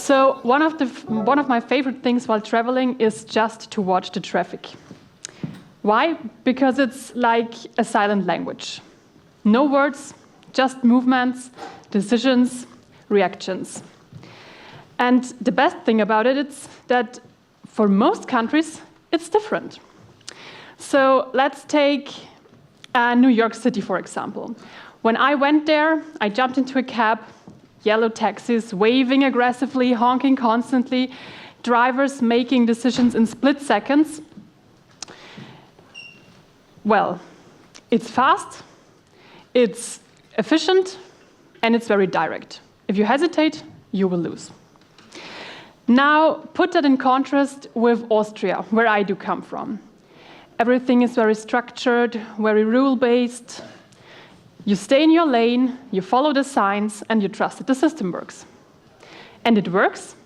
So one of my favorite things while traveling is just to watch the traffic. Why? Because it's like a silent language. No words, just movements, decisions, reactions. And the best thing about it is that for most countries, it's different. So let's take New York City, for example. When I went there, I jumped into a cab, yellow taxis, waving aggressively, honking constantly, drivers making decisions in split seconds. Well, it's fast, it's efficient, and it's very direct. If you hesitate, you will lose. Now, put that in contrast with Austria, where I do come from. Everything is very structured, very rule-based. You stay in your lane, you follow the signs, and you trust that the system works. And it works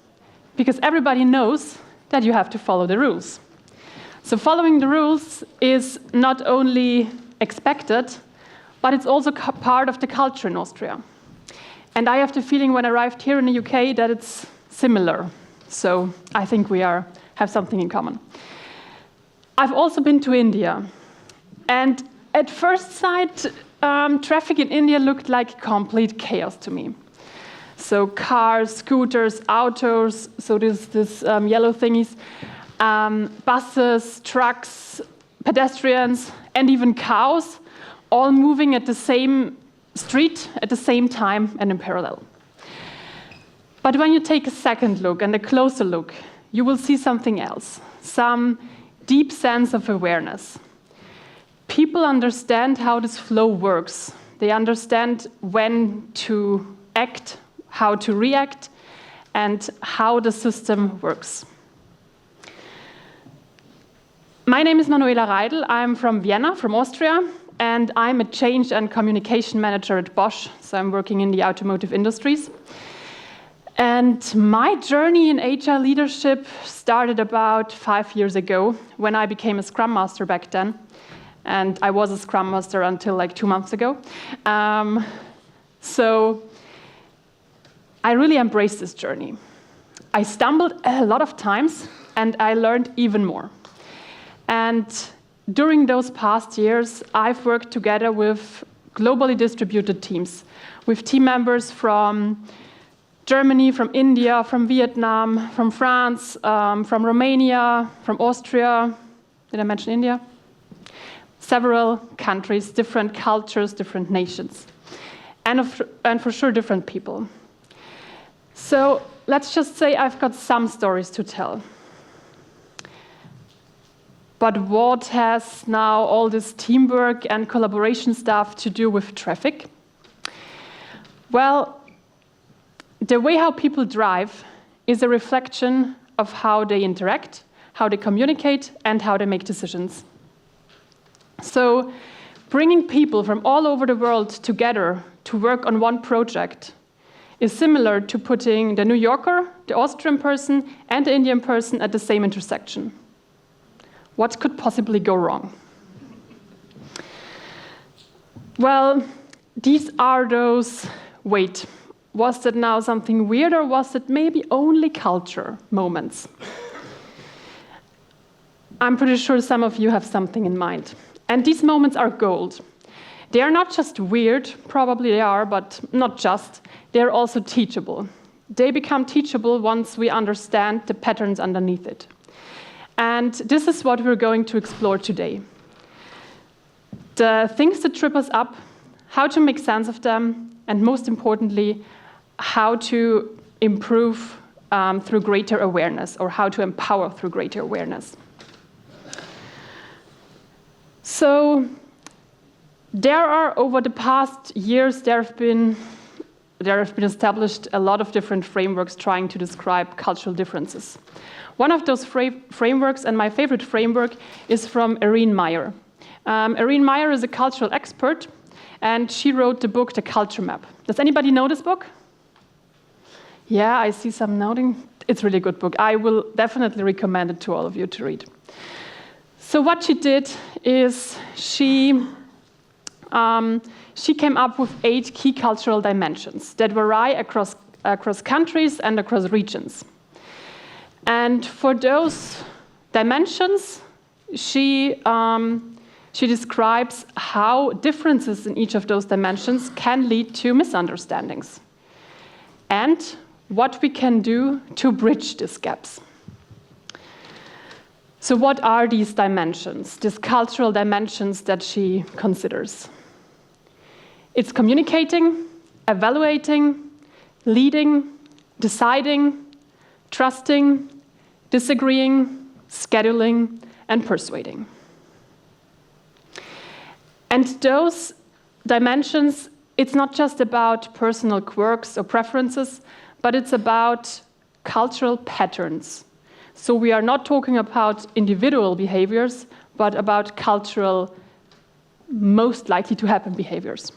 because everybody knows that you have to follow the rules. So following the rules is not only expected, but it's also part of the culture in Austria. And I have the feeling when I arrived here in the UK that it's similar. So I think we have something in common. I've also been to India. And at first sight, traffic in India looked like complete chaos to me. So cars, scooters, autos, so this yellow thingies, buses, trucks, pedestrians, and even cows, all moving at the same street at the same time and in parallel. But when you take a second look and a closer look, you will see something else, some deep sense of awareness. People understand how this flow works. They understand when to act, how to react, and how the system works. My name is Manuela Raidl. I'm from Vienna, from Austria, and I'm a change and communication manager at Bosch, so I'm working in the automotive industries. And my journey in Agile leadership started about 5 years ago when I became a Scrum Master back then. And I was a Scrum Master until like 2 months ago. So I really embraced this journey. I stumbled a lot of times, and I learned even more. And during those past years, I've worked together with globally distributed teams, with team members from Germany, from India, from Vietnam, from France, from Romania, from Austria. Did I mention India? Several countries, different cultures, different nations, and for sure different people. So let's just say I've got some stories to tell. But what has now all this teamwork and collaboration stuff to do with traffic? Well, the way how people drive is a reflection of how they interact, how they communicate, and how they make decisions. So bringing people from all over the world together to work on one project is similar to putting the New Yorker, the Austrian person, and the Indian person at the same intersection. What could possibly go wrong? Well, these are those, wait, was that now something weird, or was it maybe only culture moments? I'm pretty sure some of you have something in mind. And these moments are gold. They are not just weird, probably they are, but not just. They are also teachable. They become teachable once we understand the patterns underneath it. And this is what we're going to explore today. The things that trip us up, how to make sense of them, and most importantly, how to improve through greater awareness, or how to empower through greater awareness. So there are, over the past years, there have been established a lot of different frameworks trying to describe cultural differences. One of those frameworks, and my favorite framework, is from Erin Meyer. Erin Meyer is a cultural expert, and she wrote the book, The Culture Map. Does anybody know this book? Yeah, I see some nodding. It's a really good book. I will definitely recommend it to all of you to read. So what she did is she came up with 8 key cultural dimensions that vary across across countries and across regions. And for those dimensions, she describes how differences in each of those dimensions can lead to misunderstandings and what we can do to bridge these gaps. So what are these dimensions, these cultural dimensions that she considers? It's communicating, evaluating, leading, deciding, trusting, disagreeing, scheduling, and persuading. And those dimensions, it's not just about personal quirks or preferences, but it's about cultural patterns. So we are not talking about individual behaviors, but about cultural, most likely to happen behaviors.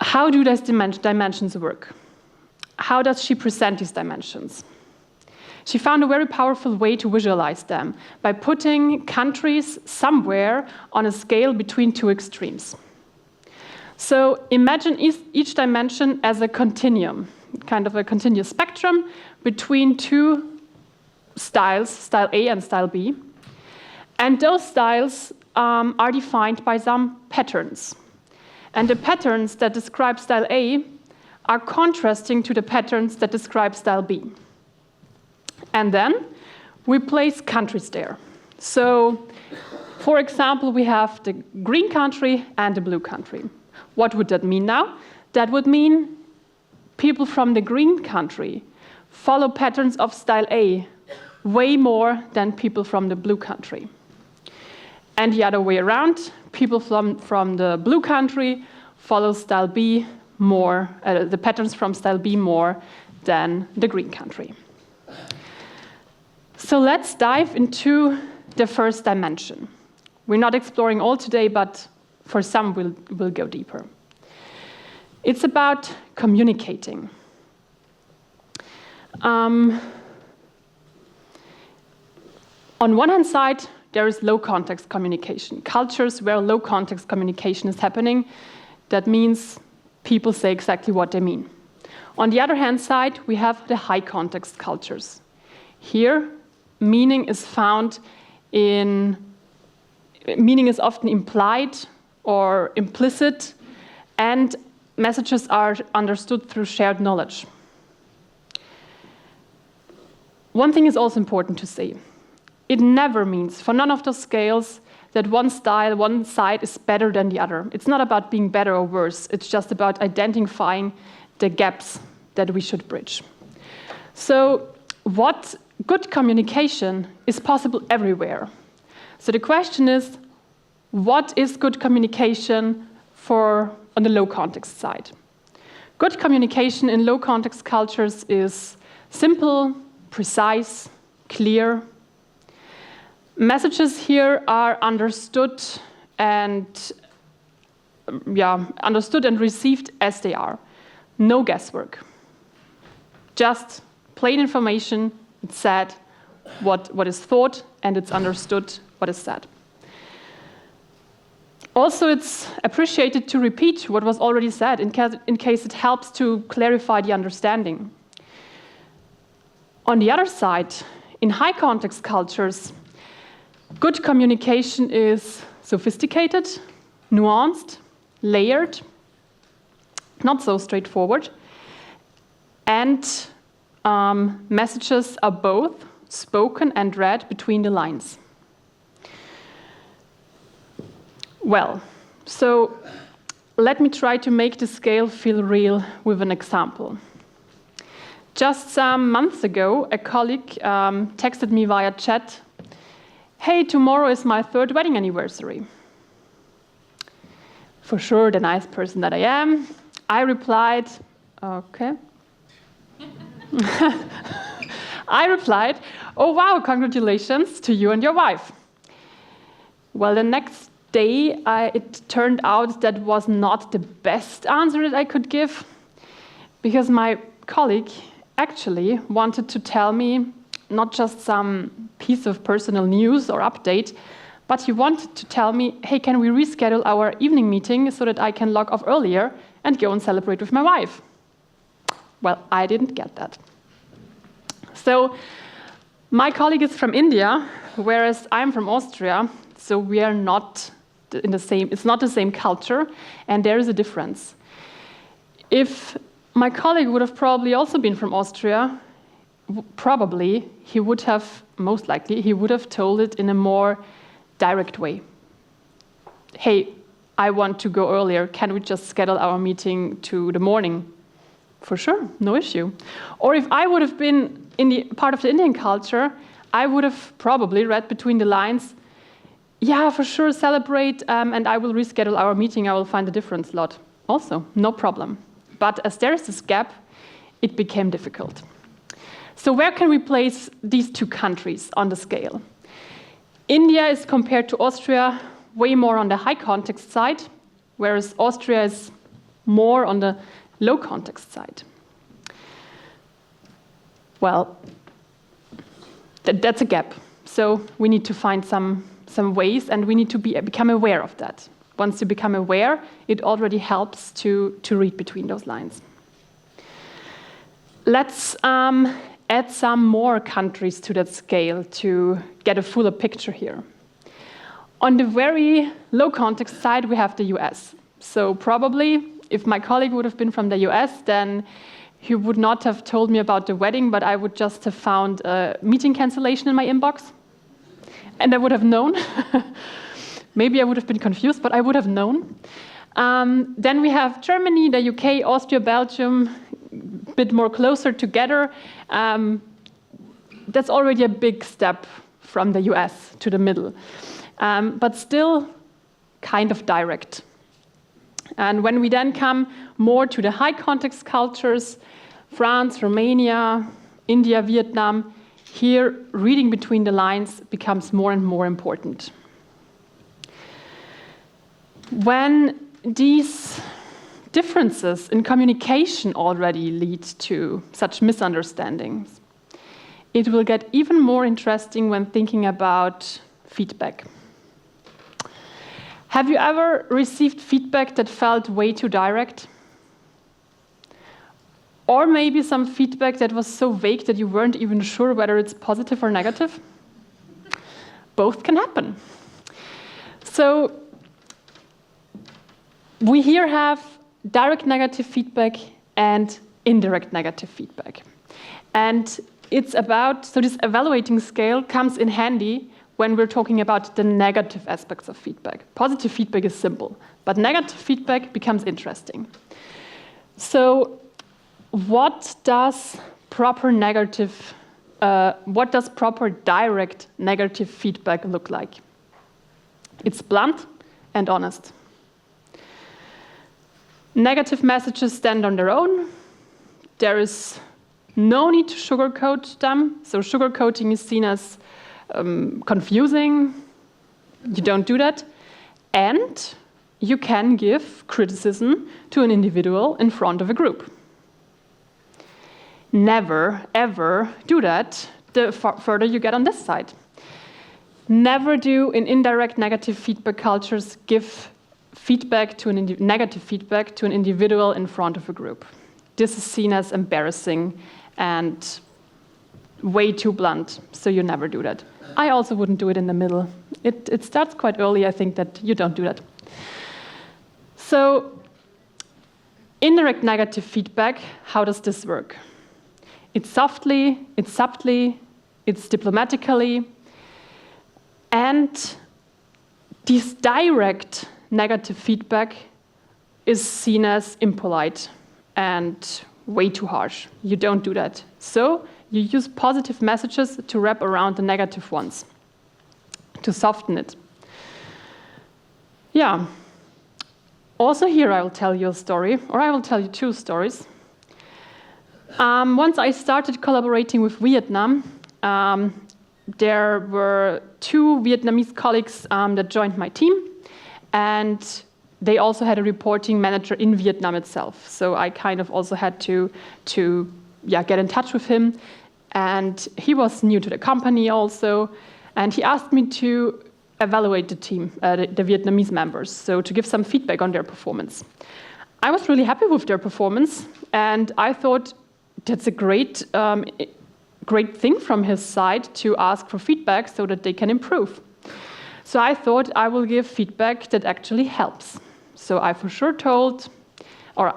How do these dimensions work? How does she present these dimensions? She found a very powerful way to visualize them by putting countries somewhere on a scale between two extremes. So imagine each dimension as a continuum, kind of a continuous spectrum between two styles, style A and style B. And those styles are defined by some patterns. And the patterns that describe style A are contrasting to the patterns that describe style B. And then we place countries there. So, for example, we have the green country and the blue country. What would that mean now? That would mean people from the green country follow patterns of style A way more than people from the blue country. And the other way around, people from the blue country follow style B more, the patterns from style B more than the green country. So let's dive into the first dimension. We're not exploring all today, but for some we'll go deeper. It's about communicating. On one hand side, there is low context communication. Cultures where low context communication is happening, that means people say exactly what they mean. On the other hand side, we have the high context cultures. Here, meaning is often implied or implicit, and messages are understood through shared knowledge. One thing is also important to say. It never means, for none of those scales, that one style, one side is better than the other. It's not about being better or worse. It's just about identifying the gaps that we should bridge. So what good communication is possible everywhere. So the question is, what is good communication on the low context side? Good communication in low context cultures is simple, precise, clear. Messages here are understood and received as they are. No guesswork. Just plain information. It's said what is thought, and it's understood what is said. Also, it's appreciated to repeat what was already said in case it helps to clarify the understanding. On the other side, in high context cultures, good communication is sophisticated, nuanced, layered, not so straightforward, and messages are both spoken and read between the lines. Well, so let me try to make the scale feel real with an example. Just some months ago, a colleague texted me via chat, "Hey, tomorrow is my 3rd wedding anniversary." For sure, the nice person that I am, I replied, "Okay." I replied, "Oh wow, congratulations to you and your wife." Well, the next day, it turned out that was not the best answer that I could give, because my colleague actually wanted to tell me not just some piece of personal news or update, but he wanted to tell me, "Hey, can we reschedule our evening meeting so that I can log off earlier and go and celebrate with my wife. Well, I didn't get that. So my colleague is from India, whereas I'm from Austria, so we are not in the same, it's not the same culture, and there is a difference. If my colleague would have probably also been from Austria, probably he would have, most likely, he would have told it in a more direct way. Hey, I want to go earlier, can we just schedule our meeting to the morning? For sure, no issue. Or if I would have been in the part of the Indian culture, I would have probably read between the lines, yeah, for sure, celebrate, and I will reschedule our meeting, I will find a different slot. Also, no problem. But as there is this gap, it became difficult. So where can we place these two countries on the scale? India is compared to Austria way more on the high context side, whereas Austria is more on the low context side. Well, that's a gap. So we need to find some ways, and we need to become aware of that. Once you become aware, it already helps to read between those lines. Let's add some more countries to that scale to get a fuller picture here. On the very low context side, we have the US. So probably, if my colleague would have been from the US, then he would not have told me about the wedding, but I would just have found a meeting cancellation in my inbox. And I would have known. Maybe I would have been confused, but I would have known. Then we have Germany, the UK, Austria, Belgium, a bit more closer together. That's already a big step from the US to the middle. But still kind of direct. And when we then come more to the high context cultures, France, Romania, India, Vietnam, here reading between the lines becomes more and more important. When these differences in communication already lead to such misunderstandings, it will get even more interesting when thinking about feedback. Have you ever received feedback that felt way too direct? Or maybe some feedback that was so vague that you weren't even sure whether it's positive or negative? Both can happen. So we here have direct negative feedback and indirect negative feedback. And it's about, so this evaluating scale comes in handy when we're talking about the negative aspects of feedback. Positive feedback is simple, but negative feedback becomes interesting. So what does proper direct negative feedback look like? It's blunt and honest. Negative messages stand on their own. There is no need to sugarcoat them. So sugarcoating is seen as confusing. You don't do that. And you can give criticism to an individual in front of a group. Never, ever do that the further you get on this side. Never do, in indirect negative feedback cultures, give feedback to negative feedback to an individual in front of a group. This is seen as embarrassing and way too blunt, so you never do that. I also wouldn't do it in the middle. It starts quite early, I think, that you don't do that. So, indirect negative feedback, how does this work? It's softly, it's subtly, it's diplomatically, and this direct negative feedback is seen as impolite and way too harsh. You don't do that. So you use positive messages to wrap around the negative ones, to soften it. Yeah. Also here I will tell you a story, or I will tell you two stories. Once I started collaborating with Vietnam, there were two Vietnamese colleagues that joined my team, and they also had a reporting manager in Vietnam itself. So I kind of also had to get in touch with him. And he was new to the company also. And he asked me to evaluate the team, the Vietnamese members, so to give some feedback on their performance. I was really happy with their performance, and I thought that's a great thing from his side to ask for feedback so that they can improve. So I thought I will give feedback that actually helps. So I for sure told, or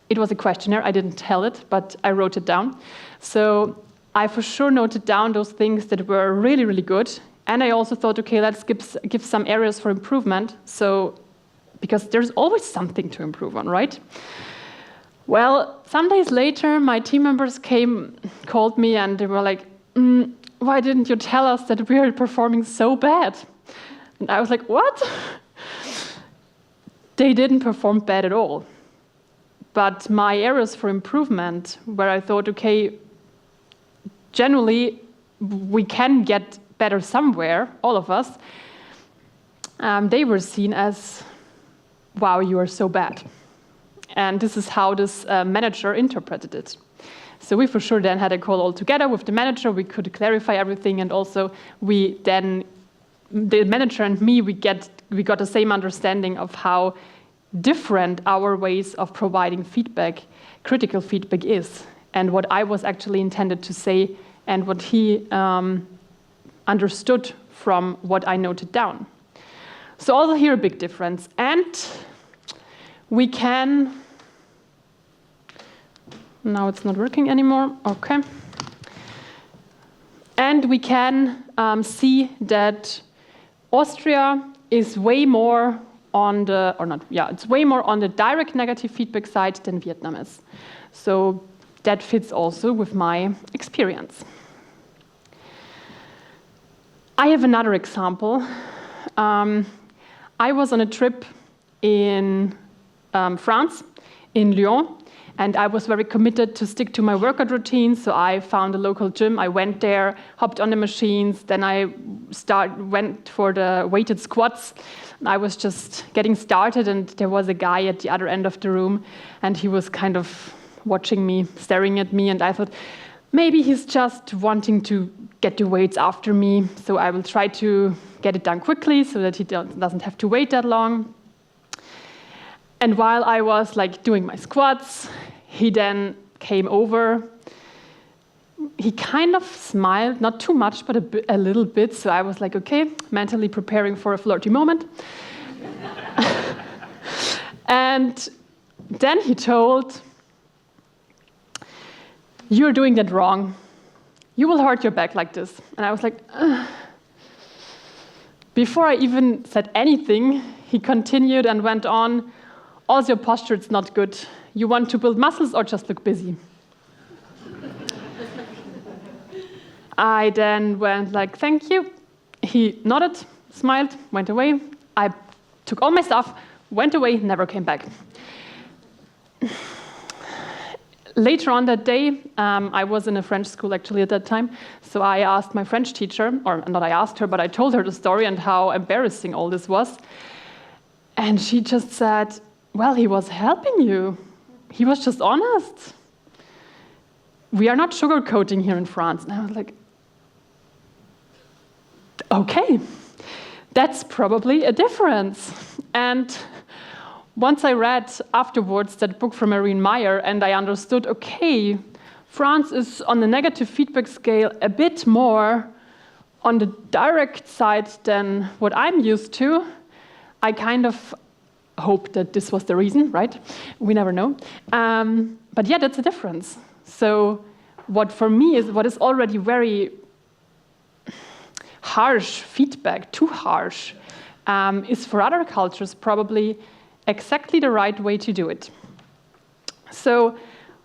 it was a questionnaire, I didn't tell it, but I wrote it down. So I for sure noted down those things that were really, really good. And I also thought, okay, let's give some areas for improvement. So, because there's always something to improve on, right? Well, some days later, my team members called me, and they were like, why didn't you tell us that we are performing so bad? And I was like, what? They didn't perform bad at all. But my areas for improvement, where I thought, okay, generally, we can get better somewhere, all of us, they were seen as, wow, you are so bad. And this is how this manager interpreted it. So we for sure then had a call all together with the manager. We could clarify everything, and also the manager and me, we got the same understanding of how different our ways of providing feedback, critical feedback is, and what I was actually intended to say, and what he understood from what I noted down. So also here a big difference. And we can, now it's not working anymore, okay. And we can see that Austria is way more on the, it's way more on the direct negative feedback side than Vietnam is. So that fits also with my experience. I have another example. I was on a trip in France, in Lyon, and I was very committed to stick to my workout routine, so I found a local gym. I went there, hopped on the machines, then I went for the weighted squats. I was just getting started, and there was a guy at the other end of the room, and he was kind of watching me, staring at me, and I thought, maybe he's just wanting to get the weights after me, so I will try to get it done quickly so that he doesn't have to wait that long. And while I was doing my squats, he then came over. He kind of smiled, not too much, but a little bit. So I was like, okay, mentally preparing for a flirty moment. And then he told, you're doing that wrong. You will hurt your back like this. And I was like, ugh. Before I even said anything, he continued and went on, also your posture is not good. You want to build muscles or just look busy? I then went like, thank you. He nodded, smiled, went away. I took all my stuff, went away, never came back. Later on that day, I was in a French school actually at that time, so I asked my French teacher, or not I asked her, but I told her the story and how embarrassing all this was. And she just said, well, he was helping you. He was just honest. We are not sugarcoating here in France. And I was like, okay, that's probably a difference. And once I read afterwards that book from Erin, Meyer, and I understood, okay, France is on the negative feedback scale a bit more on the direct side than what I'm used to, I kind of hope that this was the reason, right? We never know. But yeah, that's a difference. So what for me is, what is already very harsh feedback, too harsh, is for other cultures probably exactly the right way to do it. So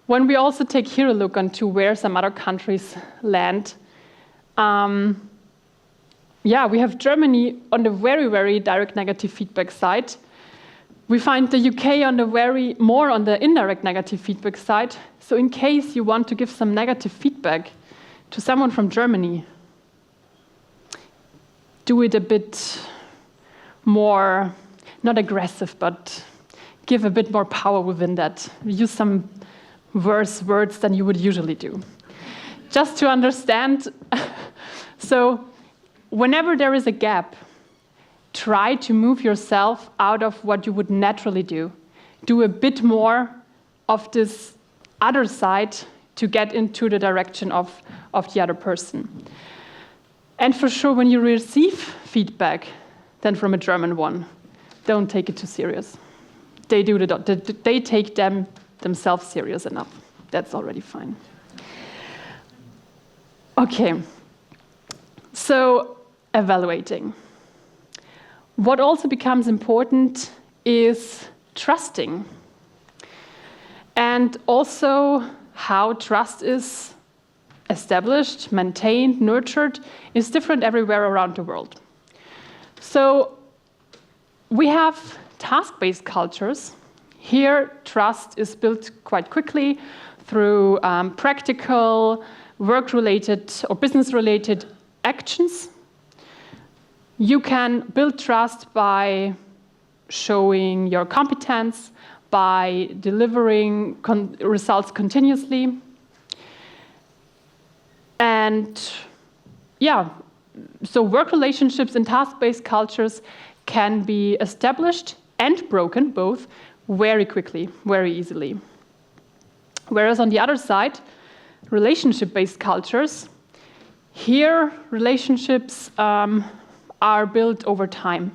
when we also take here a look onto where some other countries land, we have Germany on the very, very direct negative feedback side. We find the UK on the more on the indirect negative feedback side. So in case you want to give some negative feedback to someone from Germany, do it a bit more, not aggressive, but give a bit more power within that. Use some worse words than you would usually do. Just to understand, so whenever there is a gap, try to move yourself out of what you would naturally do. do a bit more of this other side to get into the direction of the other person. And for sure, when you receive feedback, then from a German one, don't take it too serious. They take themselves serious enough. That's already fine. Okay, so evaluating. What also becomes important is trusting. And also how trust is established, maintained, nurtured is different everywhere around the world. So we have task-based cultures. Here, trust is built quite quickly through practical, work-related or business-related actions. You can build trust by showing your competence, by delivering results continuously. And yeah, so work relationships in task-based cultures can be established and broken, both, very quickly, very easily. Whereas on the other side, relationship-based cultures, here relationships are built over time,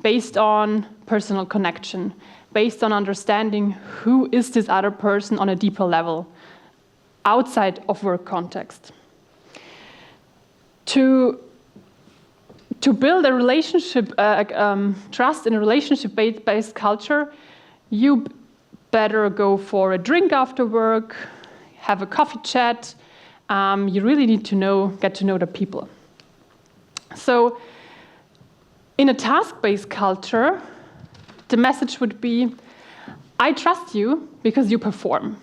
based on personal connection, based on understanding who is this other person on a deeper level, outside of work context. To build a relationship, trust in a relationship-based culture, you better go for a drink after work, have a coffee chat. You really need to get to know the people. So in a task-based culture, the message would be, I trust you because you perform.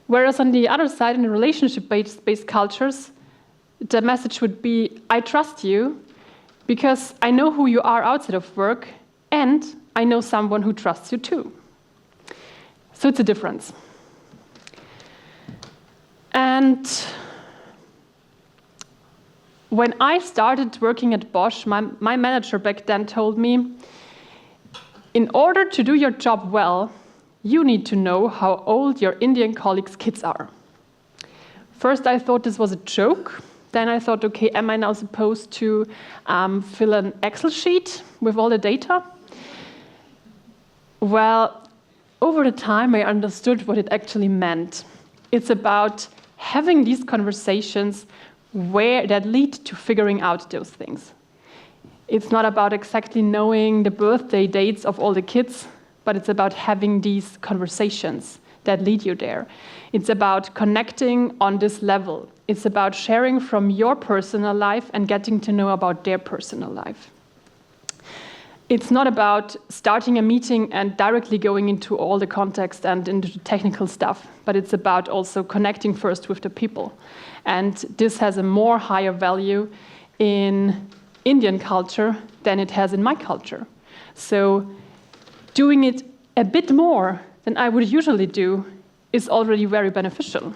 Whereas on the other side, in the relationship-based cultures, the message would be, I trust you because I know who you are outside of work and I know someone who trusts you too. So it's a difference. And when I started working at Bosch, my manager back then told me, in order to do your job well, you need to know how old your Indian colleagues' kids are. First, I thought this was a joke. Then I thought, okay, am I now supposed to fill an Excel sheet with all the data? Well, over the time, I understood what it actually meant. It's about having these conversations that lead to figuring out those things. It's not about exactly knowing the birthday dates of all the kids, but it's about having these conversations that lead you there. It's about connecting on this level. It's about sharing from your personal life and getting to know about their personal life. It's not about starting a meeting and directly going into all the context and into the technical stuff, but it's about also connecting first with the people. And this has a more higher value in Indian culture than it has in my culture. So doing it a bit more than I would usually do is already very beneficial.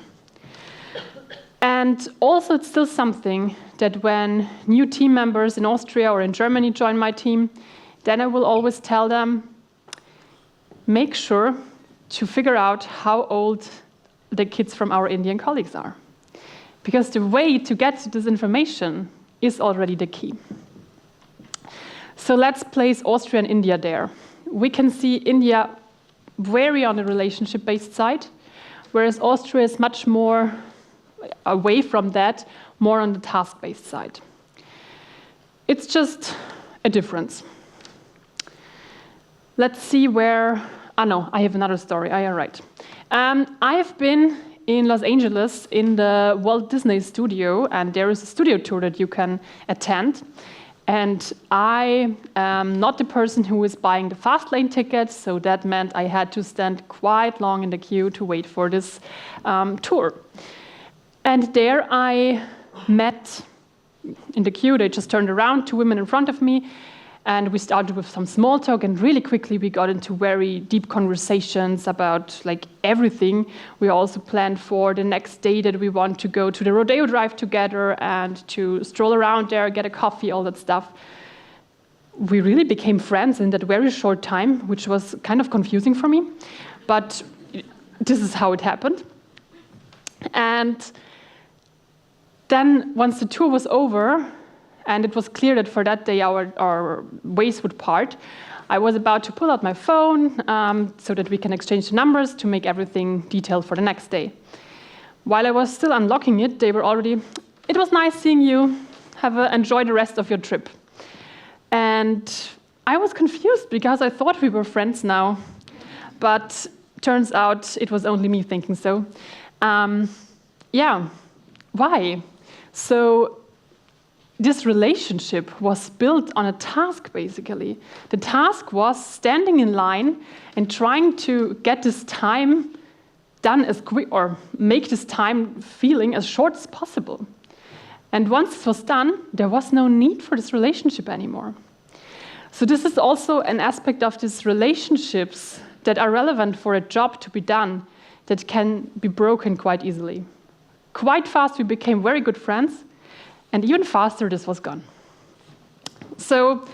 And also it's still something that when new team members in Austria or in Germany join my team, then I will always tell them, make sure to figure out how old the kids from our Indian colleagues are. Because the way to get to this information is already the key. So let's place Austria and India there. We can see India very on the relationship-based side, whereas Austria is much more away from that, more on the task-based side. It's just a difference. Let's see where, no, I have another story, you're right. I have been in Los Angeles in the Walt Disney studio, and there is a studio tour that you can attend. And I am not the person who is buying the fast lane tickets, so that meant I had to stand quite long in the queue to wait for this tour. And there I met, in the queue, they just turned around, 2 women in front of me, and we started with some small talk, and really quickly we got into very deep conversations about like everything. We also planned for the next day that we want to go to the rodeo drive together and to stroll around there, get a coffee, all that stuff. we really became friends in that very short time, which was kind of confusing for me, but this is how it happened. And then once the tour was over, and it was clear that for that day our ways would part, I was about to pull out my phone so that we can exchange the numbers to make everything detailed for the next day. While I was still unlocking it, they were already, "It was nice seeing you. Enjoy the rest of your trip." And I was confused because I thought we were friends now, but turns out it was only me thinking so. Why? So this relationship was built on a task, basically. The task was standing in line and trying to get this time done as quick, or make this time feeling as short as possible. And once this was done, there was no need for this relationship anymore. So this is also an aspect of these relationships that are relevant for a job to be done that can be broken quite easily. Quite fast, we became very good friends, and even faster, this was gone. So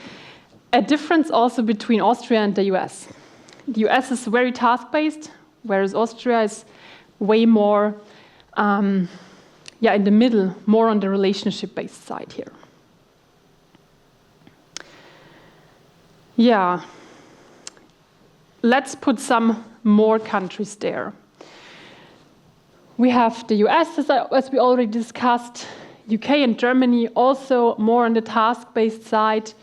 a difference also between Austria and the US. The US is very task-based, whereas Austria is way more in the middle, more on the relationship-based side here. Yeah, let's put some more countries there. We have the US, as we already discussed, UK and Germany also more on the task-based side.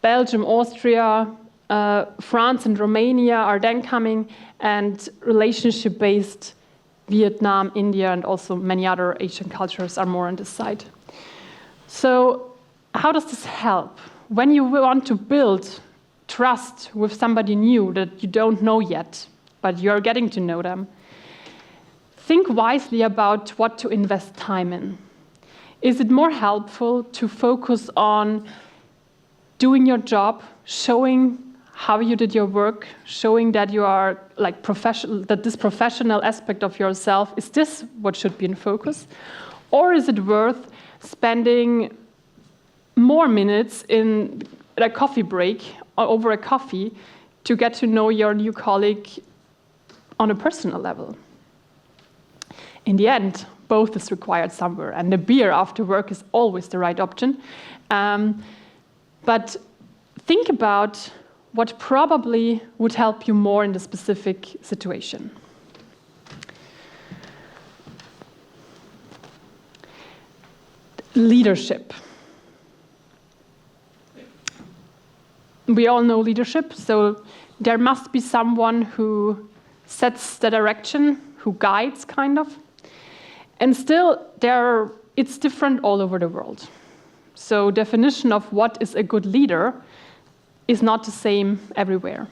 Belgium, Austria, France and Romania are then coming, and relationship-based Vietnam, India, and also many other Asian cultures are more on this side. So how does this help? When you want to build trust with somebody new that you don't know yet, but you're getting to know them, think wisely about what to invest time in. Is it more helpful to focus on doing your job, showing how you did your work, showing that you are like professional, that this professional aspect of yourself, is this what should be in focus? Or is it worth spending more minutes in a coffee break or over a coffee to get to know your new colleague on a personal level? In the end, both is required somewhere, and the beer after work is always the right option. But think about what probably would help you more in the specific situation. Leadership. We all know leadership, so there must be someone who sets the direction, who guides, kind of. And still, it's different all over the world. So definition of what is a good leader is not the same everywhere.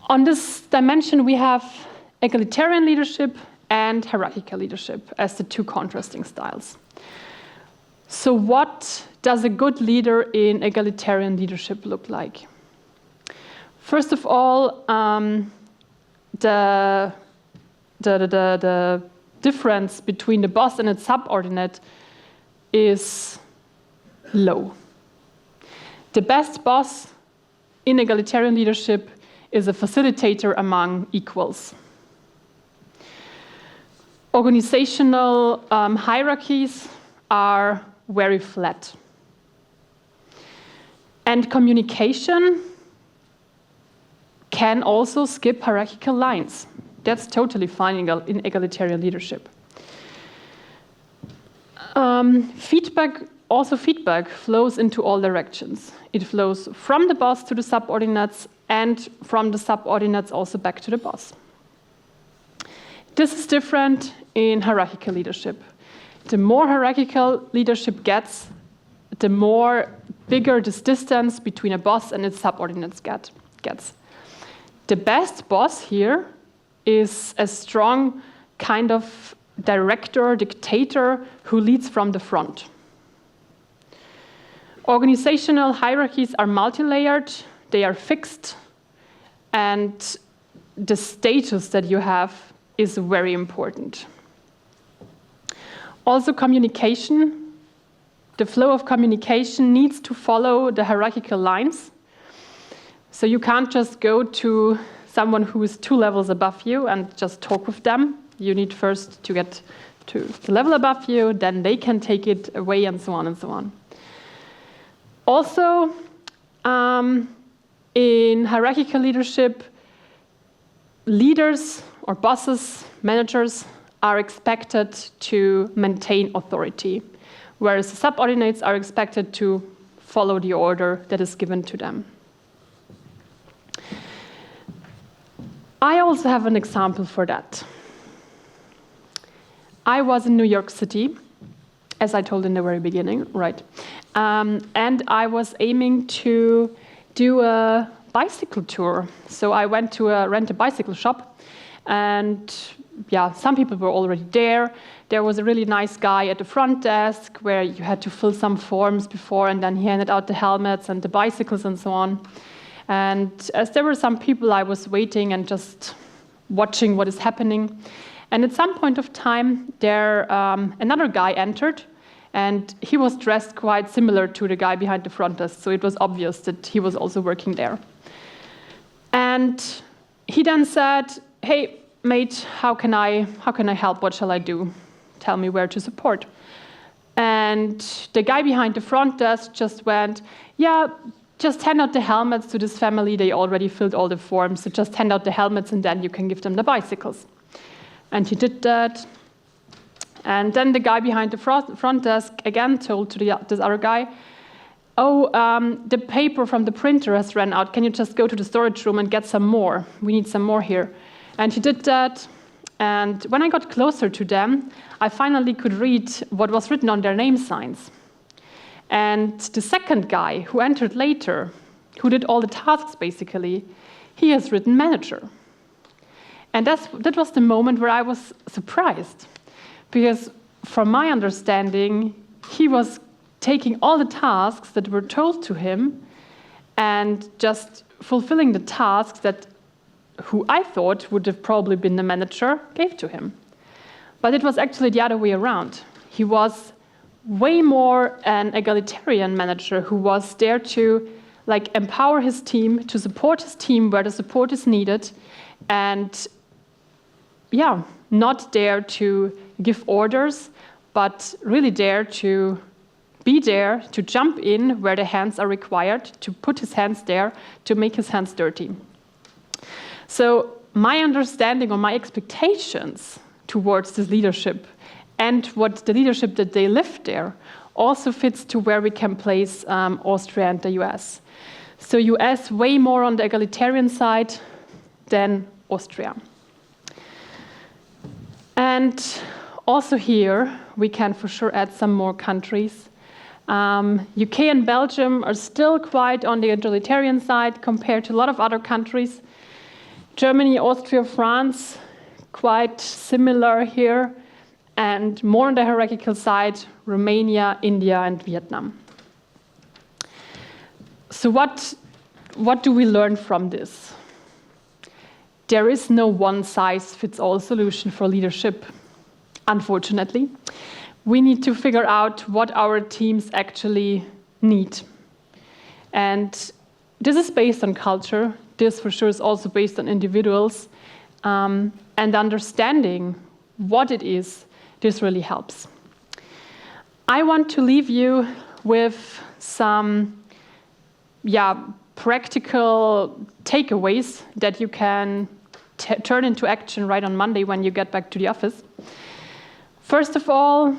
On this dimension, we have egalitarian leadership and hierarchical leadership as the two contrasting styles. So what does a good leader in egalitarian leadership look like? First of all, the difference between the boss and its subordinate is low. The best boss in egalitarian leadership is a facilitator among equals. Organizational hierarchies are very flat. And communication can also skip hierarchical lines. That's totally fine in egalitarian leadership. Feedback flows into all directions. It flows from the boss to the subordinates, and from the subordinates also back to the boss. This is different in hierarchical leadership. The more hierarchical leadership gets, the more bigger this distance between a boss and its subordinates gets. The best boss here is a strong kind of director, dictator who leads from the front. Organizational hierarchies are multi-layered, they are fixed, and the status that you have is very important. Also, communication the flow of communication needs to follow the hierarchical lines. So you can't just go to someone who is 2 levels above you and just talk with them. You need first to get to the level above you, then they can take it away, and so on and so on. Also, in hierarchical leadership, leaders or bosses, managers, are expected to maintain authority, whereas the subordinates are expected to follow the order that is given to them. I also have an example for that. I was in New York City, as I told in the very beginning, right? And I was aiming to do a bicycle tour. So I went to rent a bicycle shop, and yeah, some people were already there. There was a really nice guy at the front desk where you had to fill some forms before, and then he handed out the helmets and the bicycles and so on. And as there were some people, I was waiting and just watching what is happening. And at some point of time, another guy entered, and he was dressed quite similar to the guy behind the front desk, so it was obvious that he was also working there. And he then said, "Hey, mate, how can I help? What shall I do? Tell me where to support." And the guy behind the front desk just went, "Yeah, just hand out the helmets to this family. They already filled all the forms, so just hand out the helmets and then you can give them the bicycles." And he did that. And then the guy behind the front desk again told to this other guy, "Oh, the paper from the printer has run out. Can you just go to the storage room and get some more? We need some more here." And he did that. And when I got closer to them, I finally could read what was written on their name signs. And the second guy who entered later, who did all the tasks basically, he has written manager. And that was the moment where I was surprised, because from my understanding, he was taking all the tasks that were told to him and just fulfilling the tasks that who I thought would have probably been the manager gave to him. But it was actually the other way around. He was way more an egalitarian manager who was there to empower his team, to support his team where the support is needed, and not there to give orders, but really there to be there, to jump in where the hands are required, to put his hands there, to make his hands dirty. So my understanding or my expectations towards this leadership and what the leadership that they live there also fits to where we can place Austria and the US. So US way more on the egalitarian side than Austria. And also here, we can for sure add some more countries. UK and Belgium are still quite on the egalitarian side compared to a lot of other countries. Germany, Austria, France, quite similar here. And more on the hierarchical side, Romania, India, and Vietnam. So what do we learn from this? There is no one-size-fits-all solution for leadership, unfortunately. We need to figure out what our teams actually need. And this is based on culture. This, for sure, is also based on individuals. And understanding what it is, this really helps. I want to leave you with some practical takeaways that you can turn into action right on Monday when you get back to the office. First of all,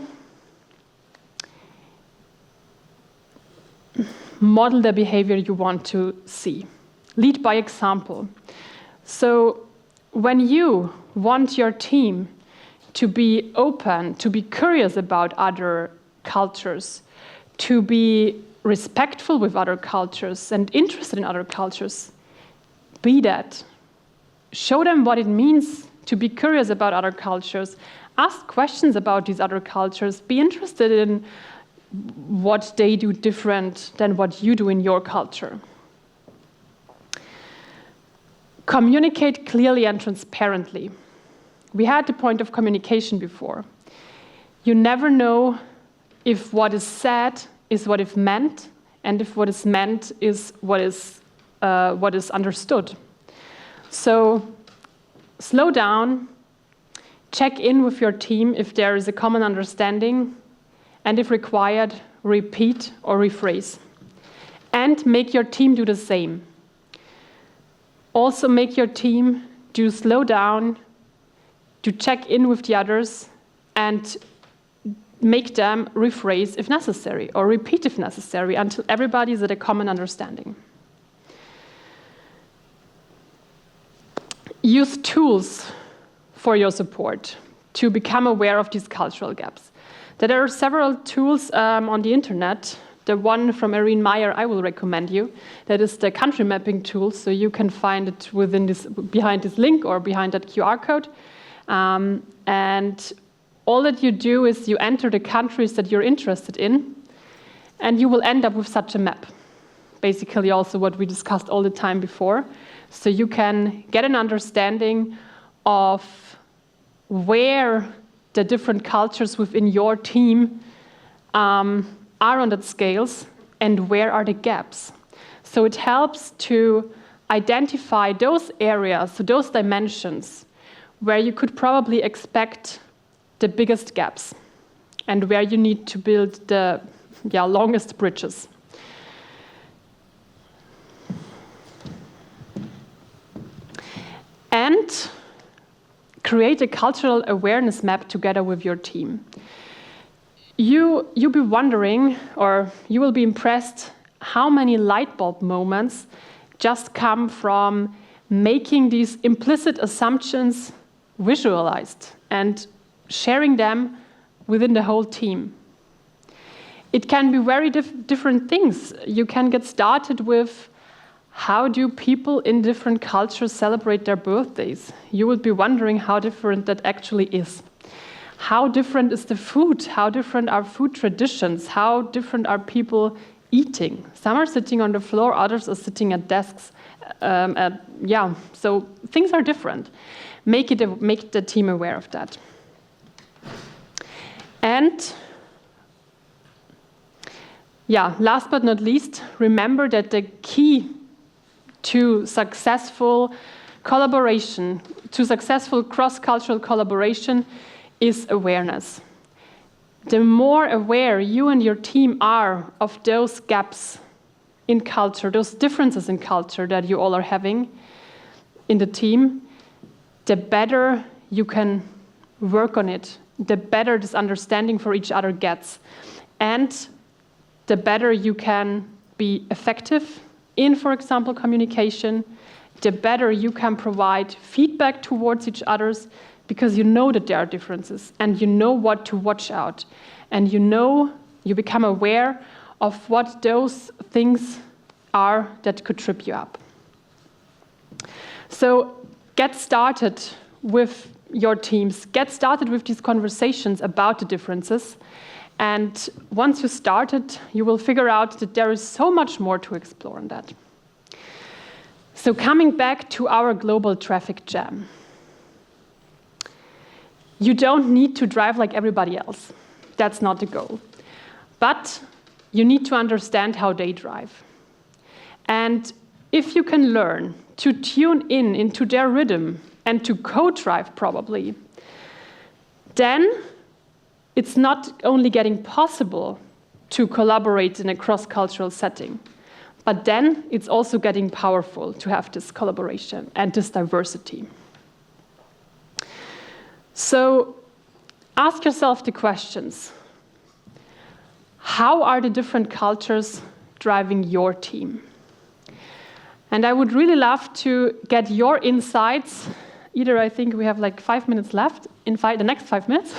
model the behavior you want to see. Lead by example. So when you want your team to be open, to be curious about other cultures, to be respectful with other cultures and interested in other cultures, be that. Show them what it means to be curious about other cultures. Ask questions about these other cultures. Be interested in what they do different than what you do in your culture. Communicate clearly and transparently. We had the point of communication before. You never know if what is said is what is meant, and if what is meant is what is understood. So slow down, check in with your team if there is a common understanding, and if required, repeat or rephrase. And make your team do the same. Also make your team do slow down, to check in with the others, and make them rephrase if necessary, or repeat if necessary, until everybody is at a common understanding. Use tools for your support to become aware of these cultural gaps. There are several tools on the internet. The one from Erin Meyer I will recommend you. That is the country mapping tool, so you can find it behind this link or behind that QR code. And all that you do is you enter the countries that you're interested in, and you will end up with such a map. Basically also what we discussed all the time before. So you can get an understanding of where the different cultures within your team are on that scales, and where are the gaps. So it helps to identify those areas, so those dimensions, where you could probably expect the biggest gaps, and where you need to build the longest bridges. And create a cultural awareness map together with your team. You'll be wondering, or you will be impressed, how many light bulb moments just come from making these implicit assumptions visualized and sharing them within the whole team. It can be very different things. You can get started with, how do people in different cultures celebrate their birthdays? You will be wondering how different that actually is. How different is the food? How different are food traditions? How different are people eating? Some are sitting on the floor, others are sitting at desks. So things are different. Make the team aware of that. And last but not least, remember that the key to successful collaboration, to successful cross-cultural collaboration, is awareness. The more aware you and your team are of those gaps in culture, those differences in culture that you all are having in the team, the better you can work on it, the better this understanding for each other gets, and the better you can be effective in, for example, communication, the better you can provide feedback towards each other's, because you know that there are differences, and you know what to watch out, and you become aware of what those things are that could trip you up. So get started with your teams, get started with these conversations about the differences, and once you started, you will figure out that there is so much more to explore in that. So coming back to our global traffic jam. You don't need to drive like everybody else. That's not the goal. But you need to understand how they drive. And if you can learn to tune into their rhythm and to co-drive probably, then it's not only getting possible to collaborate in a cross-cultural setting, but then it's also getting powerful to have this collaboration and this diversity. So ask yourself the questions. How are the different cultures driving your team? And I would really love to get your insights. Either I think we have like 5 minutes left, the next 5 minutes,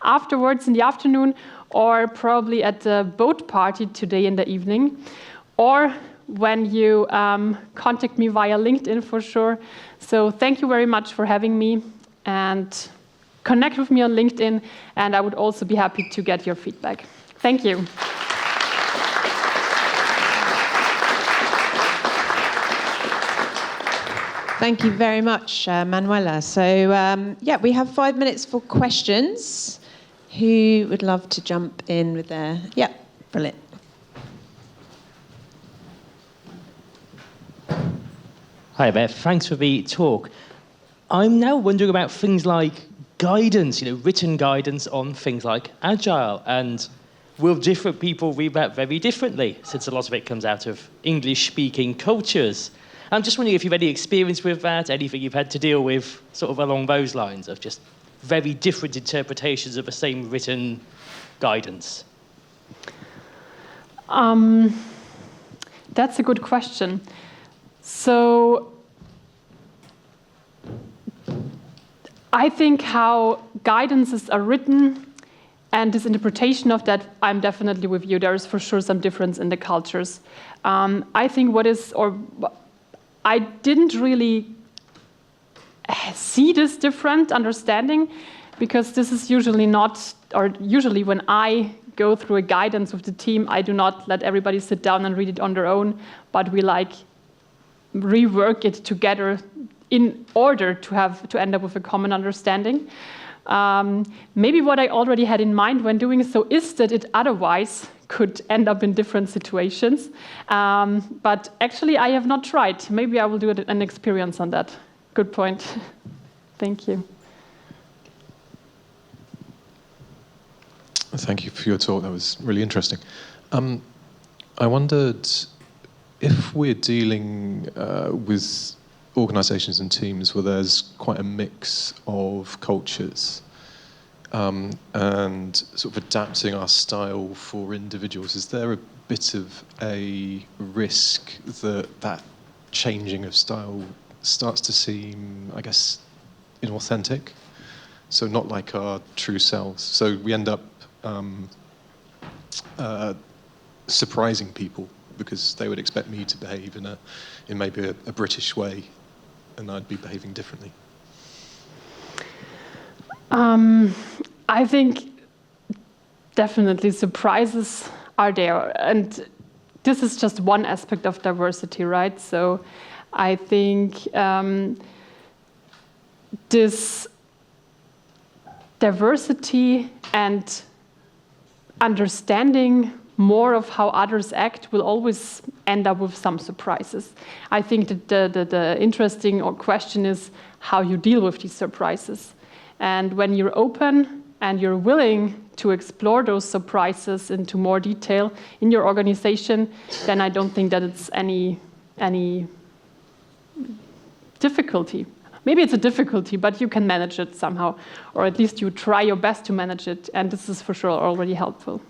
afterwards in the afternoon, or probably at the boat party today in the evening, or when you contact me via LinkedIn for sure. So thank you very much for having me, and connect with me on LinkedIn, and I would also be happy to get your feedback. Thank you. Thank you very much, Manuela. So, we have 5 minutes for questions. Who would love to jump in with their... Yeah, brilliant. Hi there, thanks for the talk. I'm now wondering about things like guidance, written guidance on things like Agile, and will different people read that very differently, since a lot of it comes out of English-speaking cultures? I'm just wondering if you've any experience with that, anything you've had to deal with sort of along those lines of just very different interpretations of the same written guidance. That's a good question. So I think how guidances are written and this interpretation of that, I'm definitely with you. There is for sure some difference in the cultures. I think I didn't really see this different understanding, because this is usually usually when I go through a guidance with the team, I do not let everybody sit down and read it on their own, but we rework it together in order to end up with a common understanding. Maybe what I already had in mind when doing so is that it otherwise could end up in different situations. But actually, I have not tried. Maybe I will do an experience on that. Good point. Thank you. Thank you for your talk. That was really interesting. I wondered if we're dealing with organisations and teams where there's quite a mix of cultures and sort of adapting our style for individuals, is there a bit of a risk that changing of style starts to seem, I guess, inauthentic? So not like our true selves. So we end up surprising people because they would expect me to behave in maybe a British way, and I'd be behaving differently. I think definitely surprises are there, and this is just one aspect of diversity, right? So I think this diversity and understanding more of how others act will always end up with some surprises. I think that the interesting question is how you deal with these surprises. And when you're open and you're willing to explore those surprises into more detail in your organization, then I don't think that it's any difficulty. Maybe it's a difficulty, but you can manage it somehow, or at least you try your best to manage it, and this is for sure already helpful.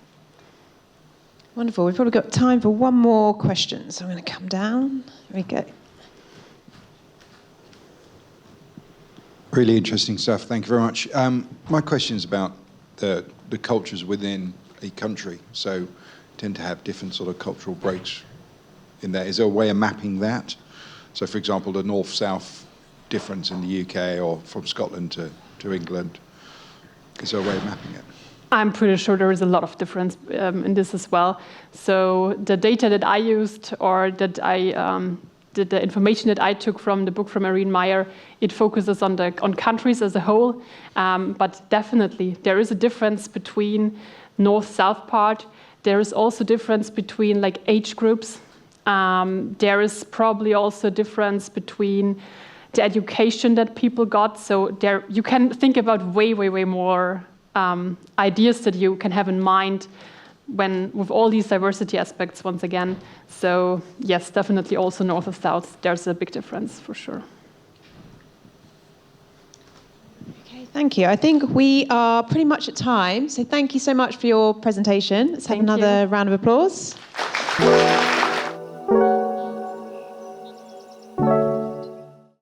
Wonderful. We've probably got time for one more question, so I'm going to come down. There we go. Really interesting stuff. Thank you very much. My question is about the cultures within a country. So tend to have different sort of cultural breaks in there. Is there a way of mapping that? So, for example, the north-south difference in the UK or from Scotland to England, is there a way of mapping it? I'm pretty sure there is a lot of difference in this as well. So the data that I used, or that the information that I took from the book from Erin Meyer, it focuses on countries as a whole. But definitely there is a difference between north-south part. There is also difference between age groups. There is probably also a difference between the education that people got. So there you can think about way more ideas that you can have in mind with all these diversity aspects once again. So yes, definitely also north or south, there's a big difference for sure. Okay, thank you. I think we are pretty much at time. So thank you so much for your presentation. Let's have another round of applause.